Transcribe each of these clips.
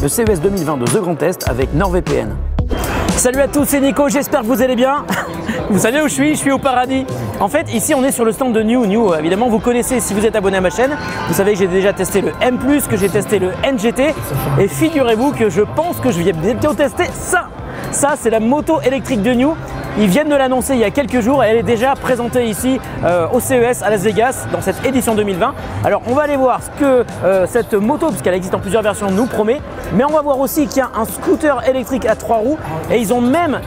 Le CES 2020 de The Grand Est avec NordVPN. Salut à tous, c'est Nico, j'espère que vous allez bien. Vous savez où je suis au paradis. En fait, ici on est sur le stand de New. New, évidemment, vous connaissez si vous êtes abonné à ma chaîne. Vous savez que j'ai déjà testé le M+, que j'ai testé le NGT. Et figurez-vous que je pense que je vais bientôt tester ça. Ça, c'est la moto électrique de New. Ils viennent de l'annoncer il y a quelques jours et elle est déjà présentée ici au CES à Las Vegas dans cette édition 2020. Alors on va aller voir ce que cette moto, puisqu'elle existe en plusieurs versions, nous promet. Mais on va voir aussi qu'il y a un scooter électrique à 3 roues et ils ont même,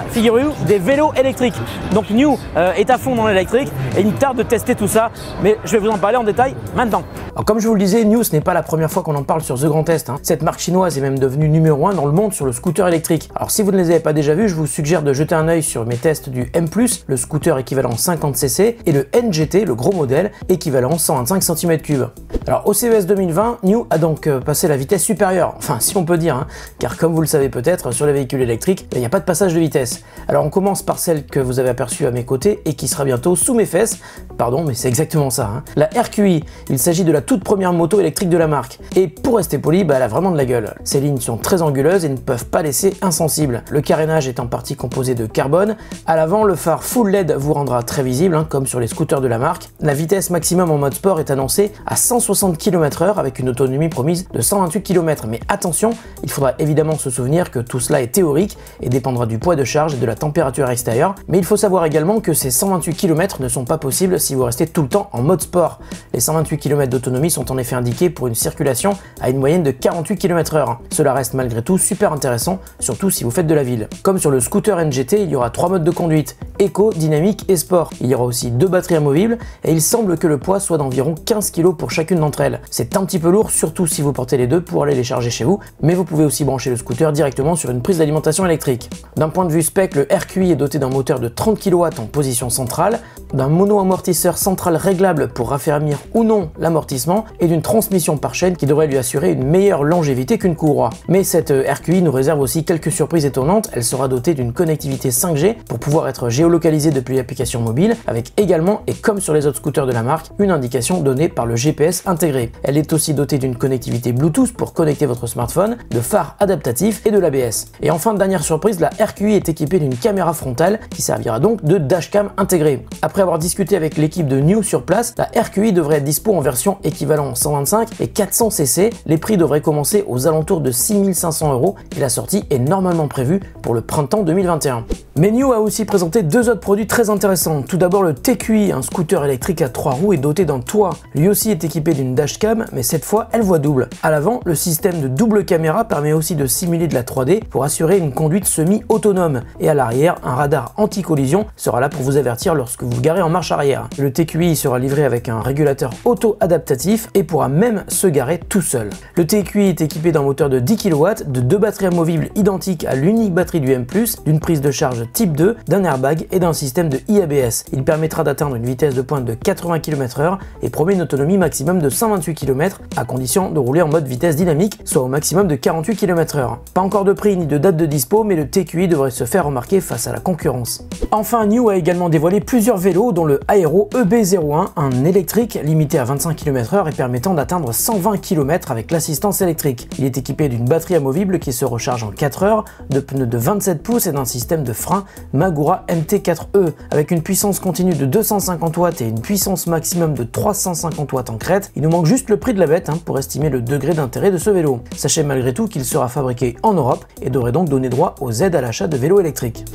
figurez-vous, des vélos électriques. Donc New est à fond dans l'électrique et il me tarde de tester tout ça. Mais je vais vous en parler en détail maintenant. Alors comme je vous le disais, New, ce n'est pas la première fois qu'on en parle sur The Grand Est. Cette marque chinoise est même devenue numéro 1 dans le monde sur le scooter électrique. Alors si vous ne les avez pas déjà vus, je vous suggère de jeter un œil sur mes tests du M+, le scooter équivalent 50cc, et le NGT, le gros modèle, équivalent 125 cm3. Alors au CES 2020, New a donc passé la vitesse supérieure, enfin si on peut dire, car comme vous le savez peut-être, sur les véhicules électriques, il n'y a pas de passage de vitesse. Alors on commence par celle que vous avez aperçue à mes côtés et qui sera bientôt sous mes fesses. Pardon, mais c'est exactement ça. La RQi, il s'agit de la toute première moto électrique de la marque. Et pour rester poli, elle a vraiment de la gueule. Ses lignes sont très anguleuses et ne peuvent pas laisser insensible. Le carénage est en partie composé de carbone. À l'avant, le phare full LED vous rendra très visible, comme sur les scooters de la marque. La vitesse maximum en mode sport est annoncée à 160 km/h avec une autonomie promise de 128 km. Mais attention, il faudra évidemment se souvenir que tout cela est théorique et dépendra du poids de charge et de la température extérieure. Mais il faut savoir également que ces 128 km ne sont pas possibles si vous restez tout le temps en mode sport. Les 128 km d'autonomie sont en effet indiqués pour une circulation à une moyenne de 48 km/h. Cela reste malgré tout super intéressant, surtout si vous faites de la ville. Comme sur le scooter NGT, il y aura 3 modes de conduite, éco, dynamique et sport. Il y aura aussi 2 batteries amovibles et il semble que le poids soit d'environ 15 kg pour chacune d'entre elles. C'est un petit peu lourd, surtout si vous portez les deux pour aller les charger chez vous, mais vous pouvez aussi brancher le scooter directement sur une prise d'alimentation électrique. D'un point de vue spec, le RQi est doté d'un moteur de 30 kW en position centrale, d'un mono-amortisseur central réglable pour raffermir ou non l'amortissement et d'une transmission par chaîne qui devrait lui assurer une meilleure longévité qu'une courroie. Mais cette RQi nous réserve aussi quelques surprises étonnantes. Elle sera dotée d'une connectivité 5G pour pouvoir être géolocalisée depuis l'application mobile, avec également, et comme sur les autres scooters de la marque, une indication donnée par le GPS intégré. Elle est aussi dotée d'une connectivité Bluetooth pour connecter votre smartphone, de phares adaptatifs et de l'ABS. Et enfin, dernière surprise, la RQi est équipée d'une caméra frontale qui servira donc de dashcam intégrée. Après avoir discuté avec l'équipe de New sur place, la RQi devrait être dispo en version équivalent 125 et 400cc. Les prix devraient commencer aux alentours de 6 500 € et la sortie est normalement prévue pour le printemps 2021. Mais New a aussi présenté 2 autres produits très intéressants. Tout d'abord le TQi, un scooter électrique à 3 roues et doté d'un toit. Lui aussi est équipé d'une dashcam, mais cette fois elle voit double. À l'avant, le système de double caméra permet aussi de simuler de la 3D pour assurer une conduite semi-autonome. Et à l'arrière, un radar anti-collision sera là pour vous avertir lorsque vous garez en marche arrière. Le TQi sera livré avec un régulateur auto-adaptatif et pourra même se garer tout seul. Le TQi est équipé d'un moteur de 10 kW, de 2 batteries amovibles identiques à l'unique batterie du M+, d'une prise de charge type 2, d'un airbag et d'un système de IABS. Il permettra d'atteindre une vitesse de pointe de 80 km/h et promet une autonomie maximum de 128 km à condition de rouler en mode vitesse dynamique, soit au maximum de 48 km/h. Pas encore de prix ni de date de dispo, mais le TQi devrait se faire remarquer face à la concurrence. Enfin, New a également dévoilé plusieurs vélos dont le Aero EB01, un électrique limité à 25 km/h et permettant d'atteindre 120 km avec l'assistance électrique. Il est équipé d'une batterie amovible qui se recharge en 4 heures, de pneus de 27 pouces et d'un système de frein Magura MT4E avec une puissance continue de 250 watts et une puissance maximum de 350 watts en crête. Il nous manque juste le prix de la bête pour estimer le degré d'intérêt de ce vélo. Sachez malgré tout qu'il sera fabriqué en Europe et devrait donc donner droit aux aides à l'achat de vélos électriques.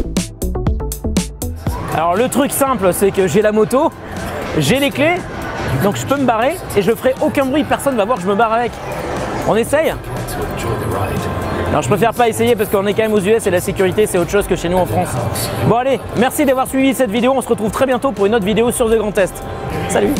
Alors le truc simple, c'est que j'ai la moto, j'ai les clés, donc je peux me barrer et je ferai aucun bruit, personne va voir que je me barre avec. On essaye? Alors je préfère pas essayer parce qu'on est quand même aux US et la sécurité c'est autre chose que chez nous en France. Bon allez, merci d'avoir suivi cette vidéo, on se retrouve très bientôt pour une autre vidéo sur The Grand Est. Salut!